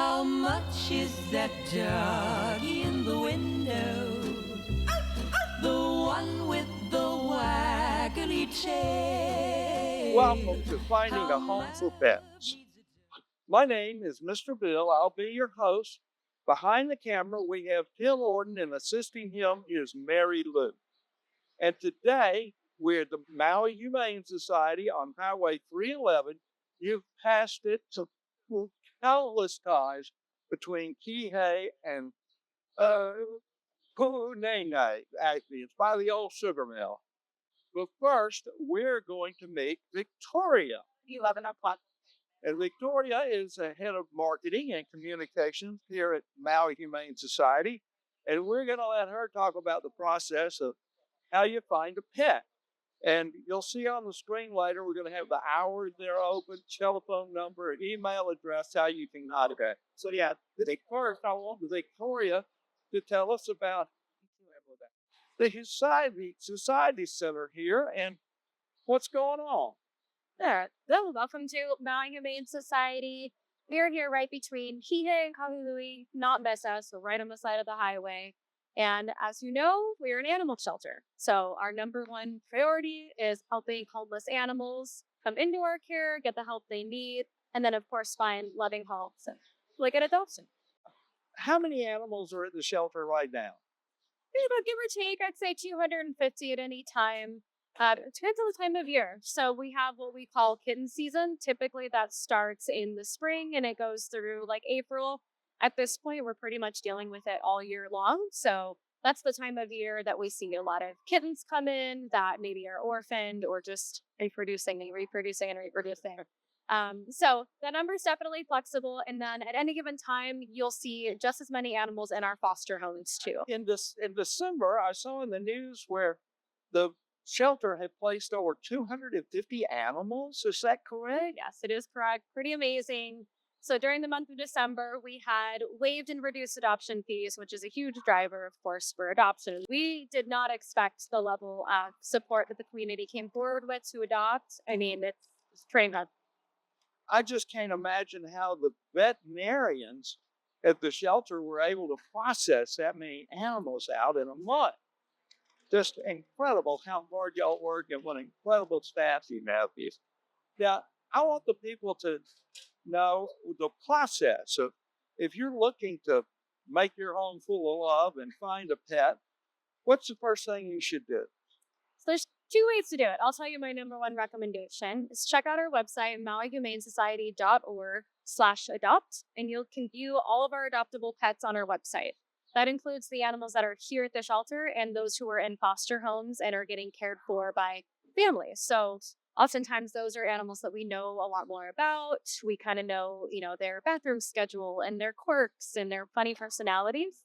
How much is that doggy in the window? The one with the waggly tail. Welcome to Finding a Home for Pets. My name is Mr. Bill. I'll be your host. Behind the camera, we have Tim Orden, and assisting him is Marylou. And today, we're at the Maui Humane Society on Highway 311. You've passed it to countless times between Kihei and Humane. Actually, it's by the old sugar mill. But first, we're going to meet Victoria. 11 o'clock. And Victoria is the head of marketing and communications here at Maui Humane Society. And we're going to let her talk about the process of how you find a pet. And you'll see on the screen later, we're going to have the hours they're open, telephone number, email address, how you can contact. So yeah, first I want Victoria to tell us about the Society Center here and what's going on. There. Well, welcome to Maui Humane Society. We are here right between Kihei and Kahului, not Mesa, so right on the side of the highway. And as you know, we're an animal shelter. So our number one priority is helping homeless animals come into our care, get the help they need, and then, of course, find loving homes and like an adoption. How many animals are at the shelter right now? Give or take, I'd say 250 at any time. It depends on the time of year. So we have what we call kitten season. Typically that starts in the spring and it goes through like April. At this point, we're pretty much dealing with it all year long. So that's the time of year that we see a lot of kittens come in that maybe are orphaned or just reproducing. So the number is definitely flexible. And then at any given time, you'll see just as many animals in our foster homes too. In December, I saw in the news where the shelter had placed over 250 animals. Is that correct? Yes, it is correct. Pretty amazing. So during the month of December, we had waived and reduced adoption fees, which is a huge driver, of course, for adoption. We did not expect the level of support that the community came forward with to adopt. I mean, it's train wreck. I just can't imagine how the veterinarians at the shelter were able to process that many animals out in a month. Just incredible how hard y'all work and what incredible staff you have. Now, I want the people to know the process of if you're looking to make your home full of love and find a pet, what's the first thing you should do? So there's two ways to do it. I'll tell you my number one recommendation is check out our website, mauihumanesociety.org/adopt, and you can view all of our adoptable pets on our website. That includes the animals that are here at the shelter and those who are in foster homes and are getting cared for by families. So oftentimes those are animals that we know a lot more about. We kind of know, their bathroom schedule and their quirks and their funny personalities.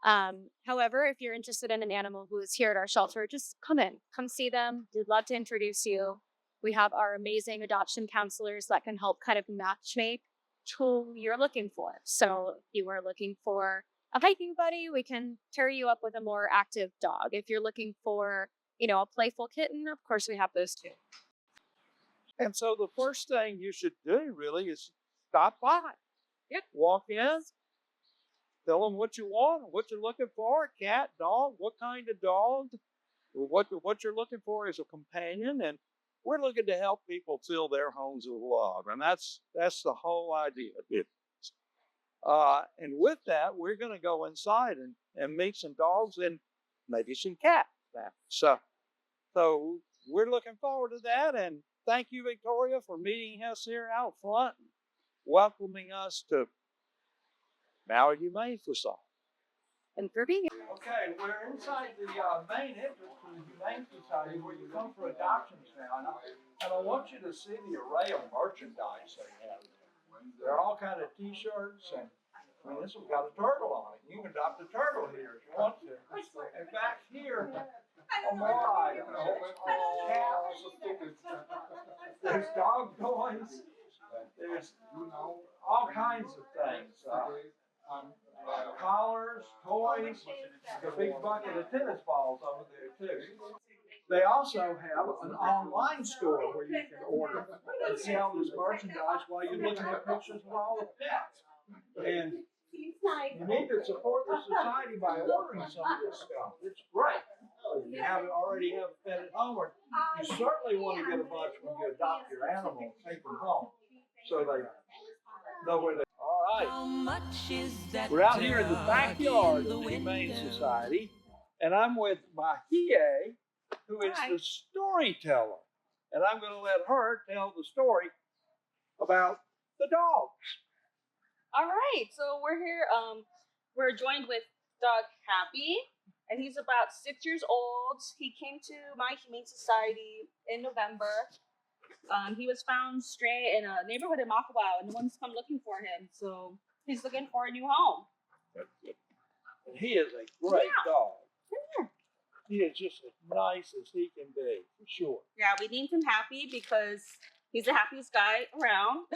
However, if you're interested in an animal who is here at our shelter, just come see them. We'd love to introduce you. We have our amazing adoption counselors that can help kind of matchmake who you're looking for. So if you are looking for a hiking buddy, we can pair you up with a more active dog. If you're looking for, a playful kitten, of course we have those too. And so the first thing you should do really is stop by. Yep. Walk in, tell them what you want, what you're looking for, cat, dog, what kind of dog, what you're looking for is a companion. And we're looking to help people fill their homes with love. And that's the whole idea. And with that, we're going to go inside and meet some dogs and maybe some cats. So we're looking forward to that. And thank you, Victoria, for meeting us here out front, and welcoming us to Maui Humane Society. And for being here. Okay, we're inside the main entrance to the Humane Society where you come for adoptions now. And I want you to see the array of merchandise they have. There are all kinds of t-shirts and this one's got a turtle on it. You can adopt a turtle here if you want to. In fact, here, Maui, there's dog toys. There's all kinds of things. Collars, toys, a big bucket of tennis balls over there too. They also have an online store where you can order and sell this merchandise while you're looking at pictures of all the pets. And you need to support the society by ordering some of this stuff. It's great. If you already have a pet at home, or you certainly want to get a bunch when you adopt your animal and take them home, so they know where they. All right. How much is that We're out here in the dog backyard in of the the Humane window? Society, and I'm with Mahia, who is the storyteller. And I'm going to let her tell the story about the dogs. All right, so we're here. We're joined with dog Happy, and he's about 6 years old. He came to my Humane Society in November. He was found stray in a neighborhood in Maui, and no one's come looking for him. So he's looking for a new home. And he is a great dog. He is just as nice as he can be, for sure. Yeah, we named him Happy because he's the happiest guy around.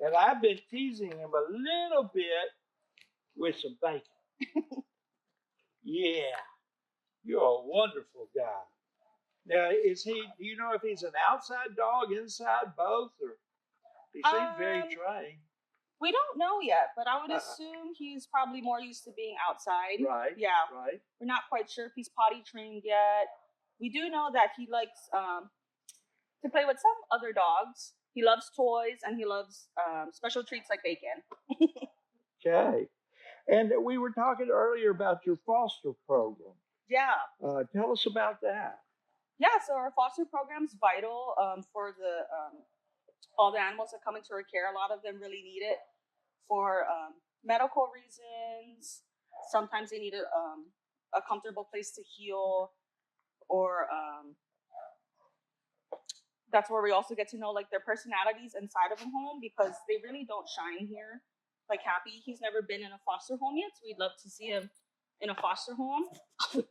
And I've been teasing him a little bit with some bacon. Yeah, you're a wonderful guy. Now, do you know if he's an outside dog, inside, both, or he seems very trained? We don't know yet, but I would assume he's probably more used to being outside. Right. Yeah. Right. We're not quite sure if he's potty trained yet. We do know that he likes to play with some other dogs. He loves toys, and he loves special treats like bacon. Okay. And we were talking earlier about your foster program. Yeah. Tell us about that. Yeah, so our foster program is vital for the all the animals that come into our care. A lot of them really need it for medical reasons. Sometimes they need a comfortable place to heal, or that's where we also get to know like their personalities inside of a home, because they really don't shine here. Like Happy, he's never been in a foster home yet, so we'd love to see him in a foster home. Or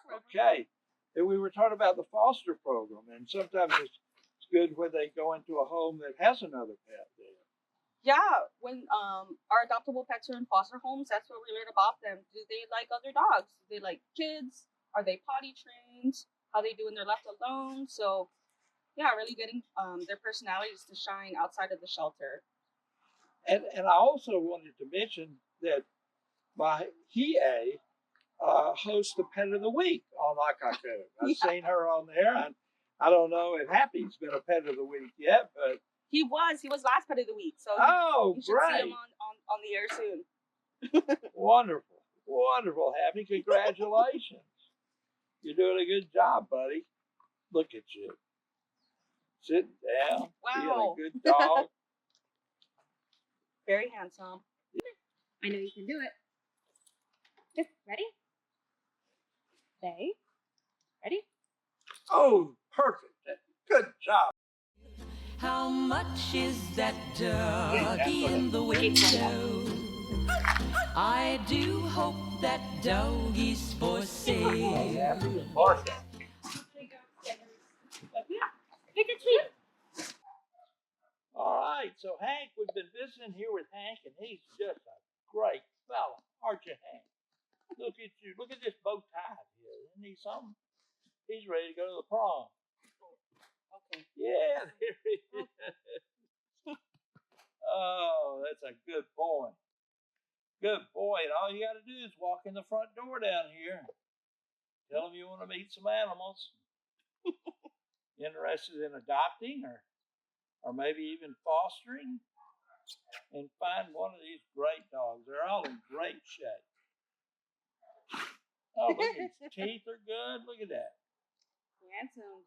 forever. Okay. And we were talking about the foster program, and sometimes it's good when they go into a home that has another pet there. Yeah, when our adoptable pets are in foster homes, that's what we learn about them. Do they like other dogs? Do they like kids? Are they potty trained? How they do when they're left alone? So, yeah, really getting their personalities to shine outside of the shelter. And I also wanted to mention that Kihei hosts the Pet of the Week on Ivankic. I've seen her on there, and I don't know if Happy's been a Pet of the Week yet, but he was last Pet of the Week. So you should great. see him on the air soon. Wonderful, Happy. Congratulations. You're doing a good job, buddy. Look at you. Sitting down. Wow. Being a good dog. Very handsome. I know you can do it. Good. Ready? Stay. Ready? Oh, perfect. Good job. How much is that doggy in the window? I do hope that doggy's for sale. Happy and Martha. Pick a treat. All right, so Hank, we've been visiting here with Hank, and he's just a great fella, aren't you, Hank? Look at you. Look at this bow tie here. Isn't he something? He's ready to go to the prom. Okay. Yeah, there he is. Oh, that's a good boy. Good boy. And all you got to do is walk in the front door down here. Tell him you want to meet some animals. Interested in adopting or maybe even fostering, and find one of these great dogs. They're all in great shape. Oh, look, his teeth are good. Look at that. Handsome.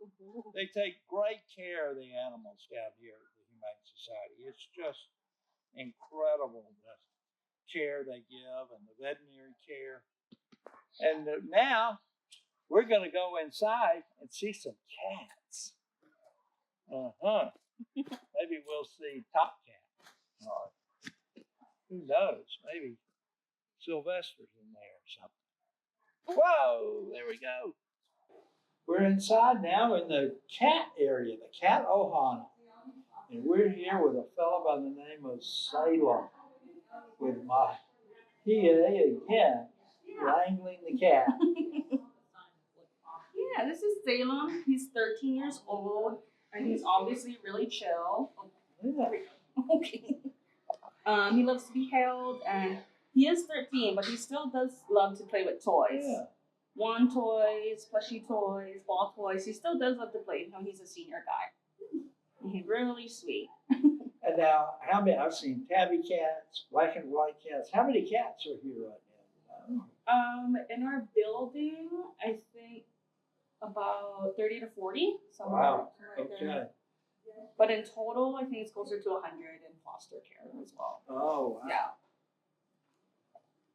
They take great care of the animals down here at the Humane Society. It's just incredible the care they give and the veterinary care. And now we're going to go inside and see some cats. Maybe we'll see Top Cat. Or who knows? Maybe Sylvester's in there or something. Whoa, there we go. We're inside now in the cat area, the cat ohana. And we're here with a fellow by the name of Salem, with Mahia again, wrangling the cat. Yeah, this is Salem. He's 13 years old, and he's obviously really chill. Yeah. Okay. He loves to be held, and he is 13, but he still does love to play with toys. Yeah. Wand toys, plushie toys, ball toys. He still does love to play. You know, he's a senior guy. And he's really sweet. And now, how many? I've seen tabby cats, black and white cats. How many cats are here right now? In our building, I think about 30 to 40. Wow. Somewhere Okay. there. But in total, I think it's closer to 100 in foster care as well. Oh, wow. Yeah.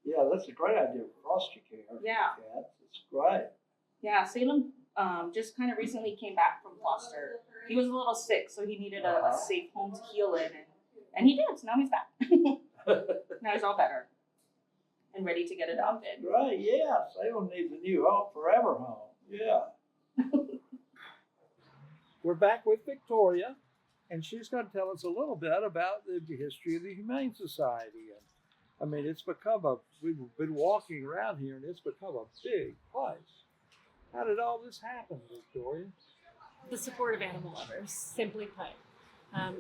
Yeah, that's a great idea. Foster care. Yeah. Cats. It's great. Yeah, Salem just kind of recently came back from foster. He was a little sick, so he needed a safe home to heal in, and he did. So now he's back. Now he's all better and ready to get adopted. Right, yeah. Salem needs a new home, forever home. Yeah. We're back with Victoria, and she's going to tell us a little bit about the history of the Humane Society. And I mean, we've been walking around here, and it's become a big place. How did all this happen, Victoria? The support of animal lovers, simply put.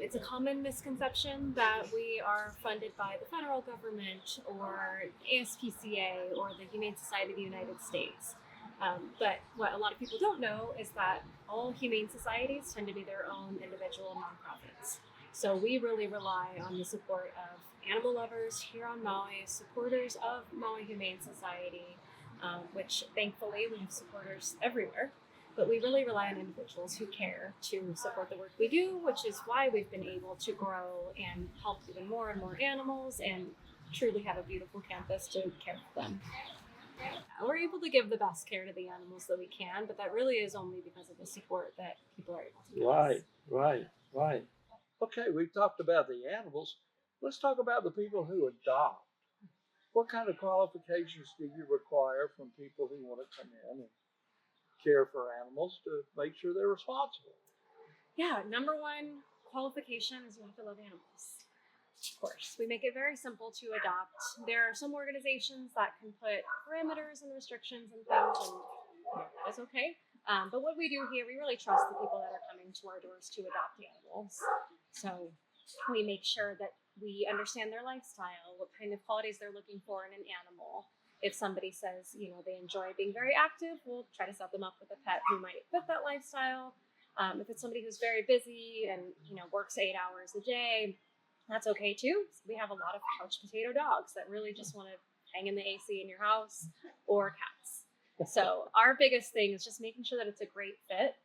It's a common misconception that we are funded by the federal government or ASPCA or the Humane Society of the United States. But what a lot of people don't know is that all humane societies tend to be their own individual nonprofits. So we really rely on the support of animal lovers here on Maui, supporters of Maui Humane Society, which thankfully we have supporters everywhere. But we really rely on individuals who care to support the work we do, which is why we've been able to grow and help even more and more animals and truly have a beautiful campus to care for them. We're able to give the best care to the animals that we can, but that really is only because of the support that people are able to give us. Right. Okay, we've talked about the animals. Let's talk about the people who adopt. What kind of qualifications do you require from people who want to come in and care for animals to make sure they're responsible? Yeah, number one qualification is you have to love animals. Of course, we make it very simple to adopt. There are some organizations that can put parameters and restrictions and things, and that is okay. But what we do here, we really trust the people that are coming to our doors to adopt animals. So we make sure that we understand their lifestyle, what kind of qualities they're looking for in an animal. If somebody says, they enjoy being very active, we'll try to set them up with a pet who might fit that lifestyle. If it's somebody who's very busy and, works 8 hours a day, that's okay too. We have a lot of couch potato dogs that really just want to hang in the AC in your house, or cats. So our biggest thing is just making sure that it's a great fit.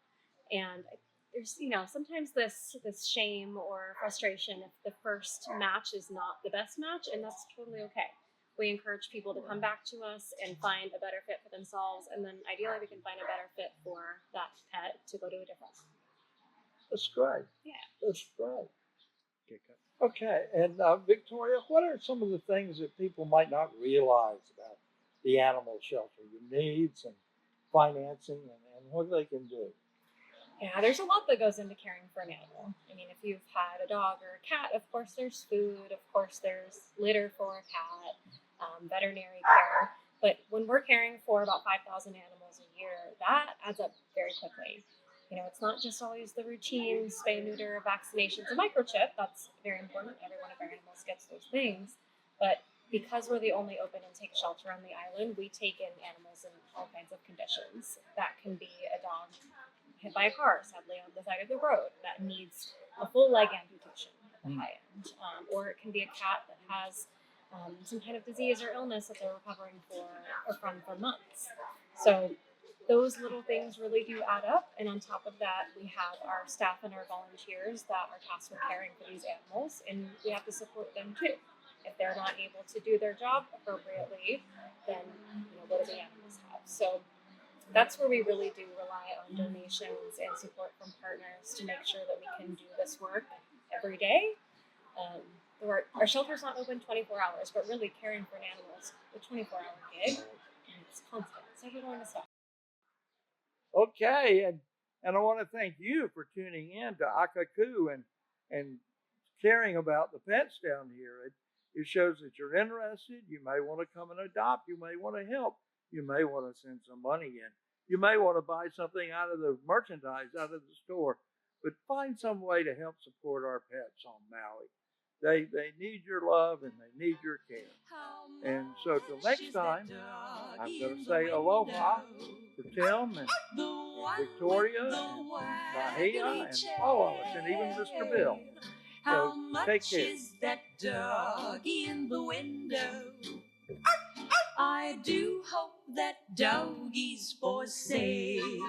And there's, sometimes this shame or frustration if the first match is not the best match, and that's totally okay. We encourage people to come back to us and find a better fit for themselves, and then ideally we can find a better fit for that pet to go to a different one. That's great. Yeah. That's great. Okay, and Victoria, what are some of the things that people might not realize about the animal shelter, your needs and financing and what they can do? Yeah, there's a lot that goes into caring for an animal. I mean, if you've had a dog or a cat, of course there's food, of course there's litter for a cat, veterinary care. But when we're caring for about 5,000 animals a year, that adds up very quickly. It's not just always the routine spay, neuter, vaccinations, and microchip. That's very important. Every one of our animals gets those things. But because we're the only open intake shelter on the island, we take in animals in all kinds of conditions. That can be a dog hit by a car, sadly, on the side of the road that needs a full leg amputation at the high end. Or it can be a cat that has some kind of disease or illness that they're recovering from for months. So those little things really do add up. And on top of that, we have our staff and our volunteers that are tasked with caring for these animals, and we have to support them too. If they're not able to do their job appropriately, then what do the animals have? So that's where we really do rely on donations and support from partners to make sure that we can do this work every day. Our shelter's not open 24 hours, but really caring for an animal is a 24-hour gig, and it's constant. It's never going to stop. Okay, and I want to thank you for tuning in to Akaku and caring about the pets down here. It shows that you're interested. You may want to come and adopt. You may want to help. You may want to send some money in. You may want to buy something out of the merchandise out of the store. But find some way to help support our pets on Maui. They need your love and they need your care. And so till next time, I'm going to say aloha for Tim and Victoria and Mahia and all of us, and even Mr. Bill. So take care. Is that doggy in the window? I do hope that doggy's for sale.